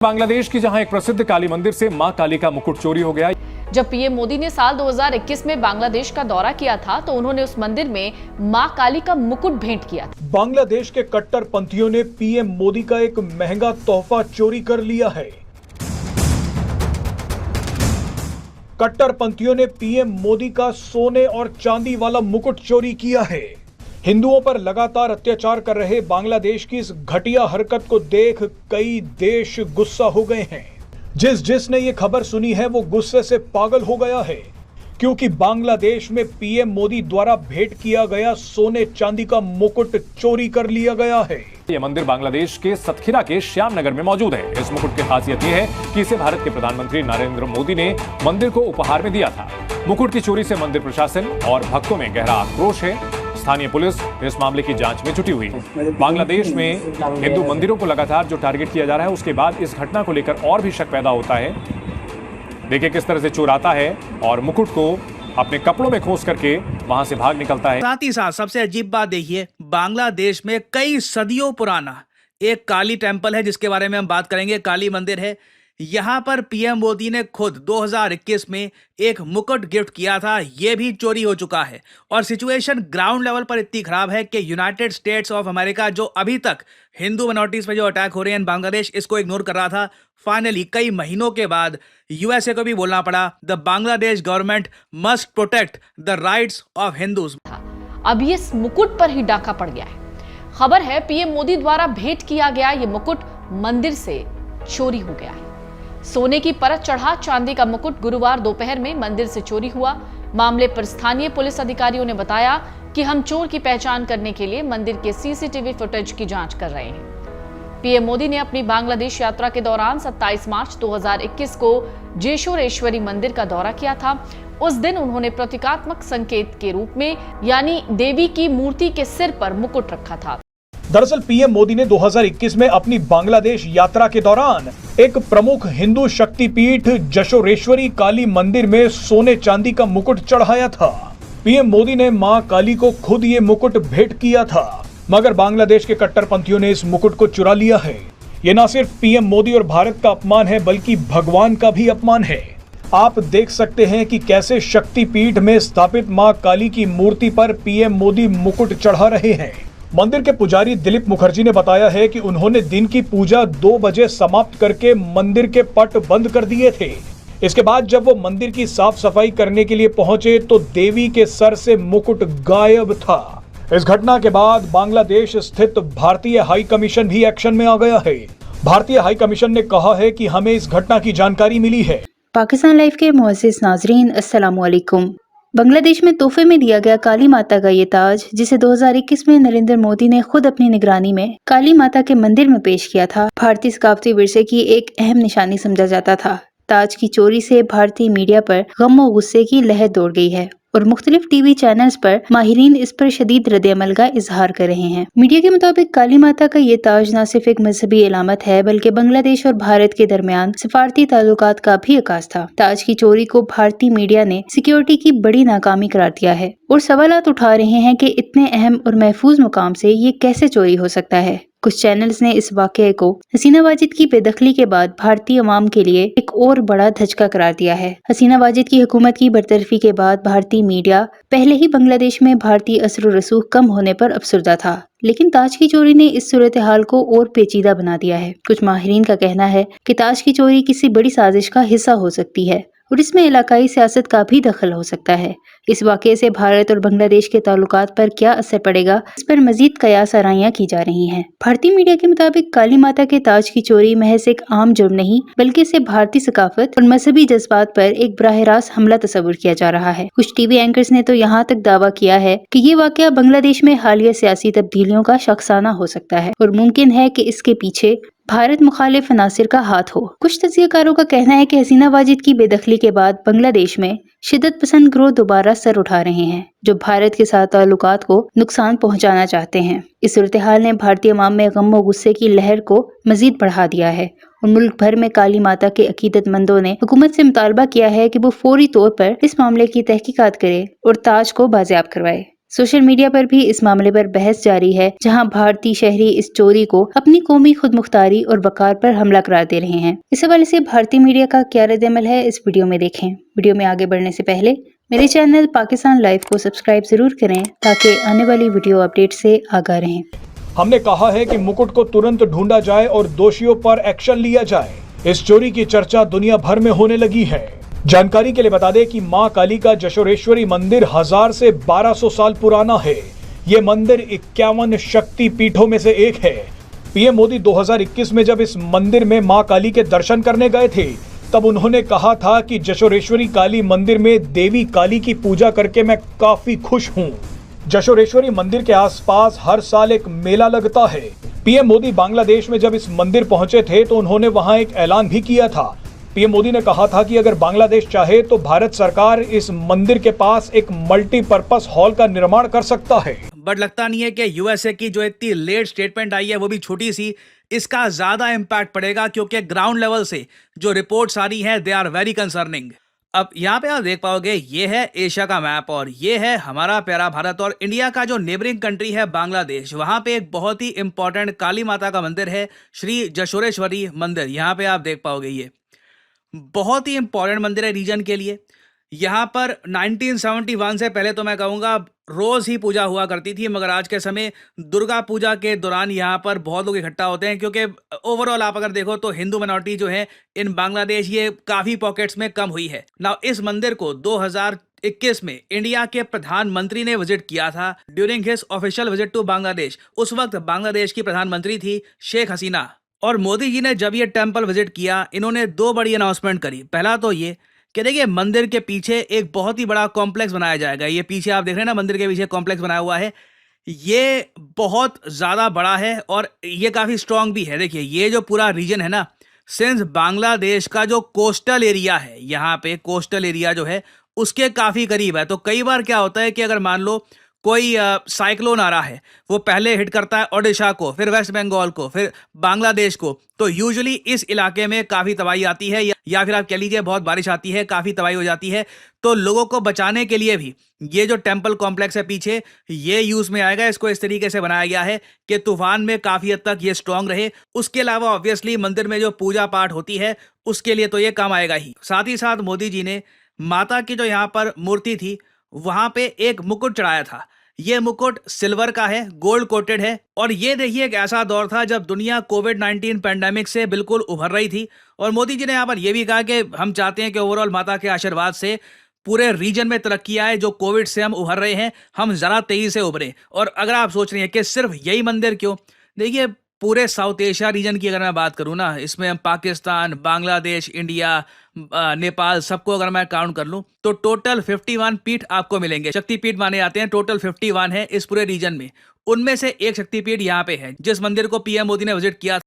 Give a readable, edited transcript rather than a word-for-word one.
बांग्लादेश की जहां एक प्रसिद्ध काली मंदिर से मां काली का मुकुट चोरी हो गया। जब पीएम मोदी ने साल 2021 में बांग्लादेश का दौरा किया था तो उन्होंने उस मंदिर में मां काली का मुकुट भेंट किया था। बांग्लादेश के कट्टरपंथियों ने पीएम मोदी का एक महंगा तोहफा चोरी कर लिया है। कट्टरपंथियों ने पीएम मोदी का सोने और चांदी वाला मुकुट चोरी किया है। हिंदुओं पर लगातार अत्याचार कर रहे बांग्लादेश की इस घटिया हरकत को देख कई देश गुस्सा हो गए हैं। जिसने ये खबर सुनी है वो गुस्से से पागल हो गया है, क्योंकि बांग्लादेश में पीएम मोदी द्वारा भेंट किया गया सोने चांदी का मुकुट चोरी कर लिया गया है। ये मंदिर बांग्लादेश के सतखीरा के श्यामनगर में मौजूद है। इस मुकुट की खासियत यह है कि इसे भारत के प्रधानमंत्री नरेंद्र मोदी ने मंदिर को उपहार में दिया था। मुकुट की चोरी से मंदिर प्रशासन और भक्तों में गहरा आक्रोश है। स्थानीय पुलिस इस मामले की जांच में जुटी हुई है। बांग्लादेश में हिंदू मंदिरों को लगातार जो टारगेट किया जा रहा है, उसके बाद इस घटना को लेकर और भी शक पैदा होता है। देखिए किस तरह से चोर आता है और मुकुट को अपने कपड़ों में खोस करके वहां से भाग निकलता है। साथ ही साथ सबसे अजीब बात देखिए, बांग्लादेश में कई सदियों पुराना एक काली टेम्पल है जिसके बारे में हम बात करेंगे, काली मंदिर है। यहाँ पर पीएम मोदी ने खुद 2021 में एक मुकुट गिफ्ट किया था, ये भी चोरी हो चुका है। और सिचुएशन ग्राउंड लेवल पर इतनी खराब है कि यूनाइटेड स्टेट्स ऑफ अमेरिका, जो अभी तक हिंदू माइनॉरिटीज पे जो अटैक हो रहे हैं, बांग्लादेश इसको इग्नोर कर रहा था। फाइनली कई महीनों के बाद यूएसए को भी बोलना पड़ा, the Bangladesh government must protect the rights of Hindus. अब ये इस मुकुट पर ही डाका पड़ गया है। खबर है पीएम मोदी द्वारा भेंट किया गया ये मुकुट मंदिर से चोरी हो गया है। सोने की परत चढ़ा चांदी का मुकुट गुरुवार दोपहर में मंदिर से चोरी हुआ। मामले पर स्थानीय पुलिस अधिकारियों ने बताया कि हम चोर की पहचान करने के लिए मंदिर के सीसीटीवी फुटेज की जांच कर रहे हैं। पीएम मोदी ने अपनी बांग्लादेश यात्रा के दौरान 27 मार्च 2021 को जेशोरेश्वरी मंदिर का दौरा किया था। उस दिन उन्होंने प्रतीकात्मक संकेत के रूप में यानी देवी की मूर्ति के सिर पर मुकुट रखा था। दरअसल पीएम मोदी ने 2021 में अपनी बांग्लादेश यात्रा के दौरान एक प्रमुख हिंदू शक्तिपीठ जशोरेश्वरी काली मंदिर में सोने चांदी का मुकुट चढ़ाया था। पीएम मोदी ने मां काली को खुद ये मुकुट भेंट किया था, मगर बांग्लादेश के कट्टरपंथियों ने इस मुकुट को चुरा लिया है। ये न सिर्फ पीएम मोदी और भारत का अपमान है, बल्कि भगवान का भी अपमान है। आप देख सकते हैं कि कैसे शक्तिपीठ में स्थापित मां काली की मूर्ति पर पीएम मोदी मुकुट चढ़ा रहे हैं। मंदिर के पुजारी दिलीप मुखर्जी ने बताया है कि उन्होंने दिन की पूजा 2 बजे समाप्त करके मंदिर के पट बंद कर दिए थे। इसके बाद जब वो मंदिर की साफ सफाई करने के लिए पहुंचे तो देवी के सर से मुकुट गायब था। इस घटना के बाद बांग्लादेश स्थित भारतीय हाई कमीशन भी एक्शन में आ गया है। भारतीय हाई कमीशन ने कहा है कि हमें इस घटना की जानकारी मिली है। पाकिस्तान लाइव के मुअज़्ज़िज़ नाज़रीन, अस्सलामु अलैकुम। बांग्लादेश में तोहफे में दिया गया काली माता का ये ताज, जिसे 2021 में नरेंद्र मोदी ने खुद अपनी निगरानी में काली माता के मंदिर में पेश किया था, भारतीय सकाफती विरसे की एक अहम निशानी समझा जाता था। ताज की चोरी से भारतीय मीडिया पर गम और गुस्से की लहर दौड़ गई है और मुख्तलिफ टीवी चैनल्स पर माहिरीन इस पर शदीद रद्द-ए-अमल का इजहार कर रहे हैं। मीडिया के मुताबिक काली माता का ये ताज न सिर्फ एक मजहबी अलामत है, बल्कि बांग्लादेश और भारत के दरमियान सिफारती ताल्लुकात का भी अकास था। ताज की चोरी को भारतीय मीडिया ने सिक्योरिटी की बड़ी नाकामी करार दिया है और सवालात उठा रहे हैं कि इतने अहम और महफूज मुकाम से ये कैसे चोरी हो सकता है। कुछ चैनल्स ने इस वाक़ये को हसीना वाजिद की बेदखली के बाद भारतीय अवाम के लिए एक और बड़ा धचका करार दिया है। हसीना वाजिद की हुकूमत की बरतरफी के बाद भारतीय मीडिया पहले ही बांग्लादेश में भारतीय असर व रसूख कम होने पर अफसरदा था, लेकिन ताज की चोरी ने इस सूरत हाल को और पेचीदा बना दिया है। कुछ माहिरीन का कहना है कि ताज की चोरी किसी बड़ी साजिश का हिस्सा हो सकती है और इसमें इलाकाई सियासत का भी दखल हो सकता है। इस वाक़ये से भारत और बांग्लादेश के ताल्लुकात पर क्या असर पड़ेगा, इस पर मजीद कयास आराइयां की जा रही हैं। भारतीय मीडिया के मुताबिक काली माता के ताज की चोरी महज एक आम जुर्म नहीं, बल्कि इसे भारतीय सकाफत और मजहबी जज्बात पर एक बराह रास्त हमला तस्वुर किया जा रहा है। कुछ टीवी एंकर्स ने तो यहाँ तक दावा किया है कि ये वाक़या बांग्लादेश में हालिया सियासी तब्दीलियों का शख्साना हो सकता है और मुमकिन है कि इसके पीछे भारत मुखालिफ अनासिर का हाथ हो। कुछ तज्ज़ियाकारों का कहना है कि हसीना वाजिद की बेदखली के बाद बांग्लादेश में शिद्दत पसंद ग्रोह दोबारा सर उठा रहे हैं, जो भारत के साथ ताल्लुकात को नुकसान पहुंचाना चाहते हैं। इस सूरत-ए-हाल ने भारतीय अवाम में गम और गुस्से की लहर को मजीद बढ़ा दिया है और मुल्क भर में काली माता के अकीदतमंदों ने हुकूमत से मुतालबा किया है कि वो फौरी तौर पर इस मामले की तहकीकात करे और ताज को बाजियाब करवाए। सोशल मीडिया पर भी इस मामले पर बहस जारी है, जहां भारतीय शहरी इस चोरी को अपनी कौमी खुदमुख्तारी और वकार पर हमला करार दे रहे हैं। इस हवाले से भारतीय मीडिया का क्या रद्द-ए-अमल है, इस वीडियो में देखें। वीडियो में आगे बढ़ने से पहले मेरे चैनल पाकिस्तान लाइव को सब्सक्राइब जरूर करें ताकि आने वाली वीडियो अपडेट से आगाह रहें। हमने कहा है कि मुकुट को तुरंत ढूंढा जाए और दोषियों पर एक्शन लिया जाए। इस चोरी की चर्चा दुनिया भर में होने लगी है। जानकारी के लिए बता दें कि मां काली का जशोरेश्वरी मंदिर 1000 से 1200 साल पुराना है। ये मंदिर 51 शक्ति पीठों में से एक है। पीएम मोदी 2021 में जब इस मंदिर में मां काली के दर्शन करने गए थे, तब उन्होंने कहा था कि जशोरेश्वरी काली मंदिर में देवी काली की पूजा करके मैं काफी खुश हूँ। जशोरेश्वरी मंदिर के आसपास हर साल एक मेला लगता है। पीएम मोदी बांग्लादेश में जब इस मंदिर पहुंचे थे तो उन्होंने वहां एक ऐलान भी किया था। पीएम मोदी ने कहा था कि अगर बांग्लादेश चाहे तो भारत सरकार इस मंदिर के पास एक मल्टीपर्पस हॉल का निर्माण कर सकता है। बट लगता नहीं है कि यूएसए की जो इतनी लेट स्टेटमेंट आई है वो भी छोटी सी, इसका ज्यादा इम्पैक्ट पड़ेगा, क्योंकि ग्राउंड लेवल से जो रिपोर्ट्स आ रही हैं दे आर वेरी कंसर्निंग। अब यहाँ पे आप देख पाओगे, ये है एशिया का मैप और ये है हमारा प्यारा भारत, और इंडिया का जो नेबरिंग कंट्री है बांग्लादेश, वहाँ पे एक बहुत ही इंपॉर्टेंट काली माता का मंदिर है, श्री जशोरेश्वरी मंदिर। यहाँ पे आप देख पाओगे ये बहुत ही इंपॉर्टेंट मंदिर है रीजन के लिए। यहाँ पर 1971 से पहले तो मैं कहूँगा रोज ही पूजा हुआ करती थी, मगर आज के समय दुर्गा पूजा के दौरान यहाँ पर बहुत लोग इकट्ठा होते हैं, क्योंकि ओवरऑल आप अगर देखो तो हिंदू माइनॉरिटी जो है इन बांग्लादेश ये काफ़ी पॉकेट्स में कम हुई है ना। इस मंदिर को 2021 में इंडिया के प्रधानमंत्री ने विजिट किया था during his official visit to Bangladesh. उस वक्त बांग्लादेश की प्रधानमंत्री थी शेख हसीना, और मोदी जी ने जब ये टेम्पल विजिट किया, इन्होंने 2 बड़ी अनाउंसमेंट करी। पहला तो ये कि देखिए मंदिर के पीछे एक बहुत ही बड़ा कॉम्प्लेक्स बनाया जाएगा। ये पीछे आप देख रहे हैं ना, मंदिर के पीछे कॉम्प्लेक्स बनाया हुआ है, ये बहुत ज़्यादा बड़ा है और ये काफ़ी स्ट्रांग भी है। देखिए ये जो पूरा रीजन है ना, सिंस बांग्लादेश का जो कोस्टल एरिया है, यहाँ पे कोस्टल एरिया जो है उसके काफ़ी करीब है। तो कई बार क्या होता है कि अगर मान लो कोई साइक्लोन आ रहा है, वो पहले हिट करता है ओडिशा को, फिर वेस्ट बंगाल को, फिर बांग्लादेश को, तो यूजुअली इस इलाके में काफ़ी तबाही आती है, या फिर आप कह लीजिए बहुत बारिश आती है, काफ़ी तबाही हो जाती है। तो लोगों को बचाने के लिए भी ये जो टेम्पल कॉम्प्लेक्स है पीछे, ये यूज़ में आएगा। इसको इस तरीके से बनाया गया है कि तूफान में काफ़ी हद तक ये स्ट्रांग रहे। उसके अलावा ऑब्वियसली मंदिर में जो पूजा पाठ होती है उसके लिए तो ये काम आएगा ही। साथ ही साथ मोदी जी ने माता की जो यहाँ पर मूर्ति थी वहां पे एक मुकुट चढ़ाया था। ये मुकुट सिल्वर का है, गोल्ड कोटेड है, और ये देखिए एक ऐसा दौर था जब दुनिया कोविड-19 पैंडेमिक से बिल्कुल उभर रही थी, और मोदी जी ने यहाँ पर यह भी कहा कि हम चाहते हैं कि ओवरऑल माता के आशीर्वाद से पूरे रीजन में तरक्की आए। जो कोविड से हम उभर रहे हैं, हम जरा तेजी से उभरे। और अगर आप सोच रहे हैं कि सिर्फ यही मंदिर क्यों, देखिए पूरे साउथ एशिया रीजन की अगर मैं बात करूं ना, इसमें हम पाकिस्तान, बांग्लादेश, इंडिया, नेपाल सबको अगर मैं काउंट कर लूं तो टोटल 51 पीठ आपको मिलेंगे। शक्तिपीठ माने जाते हैं, टोटल 51 है इस पूरे रीजन में। उनमें से एक शक्तिपीठ यहाँ पे है जिस मंदिर को पीएम मोदी ने विजिट किया।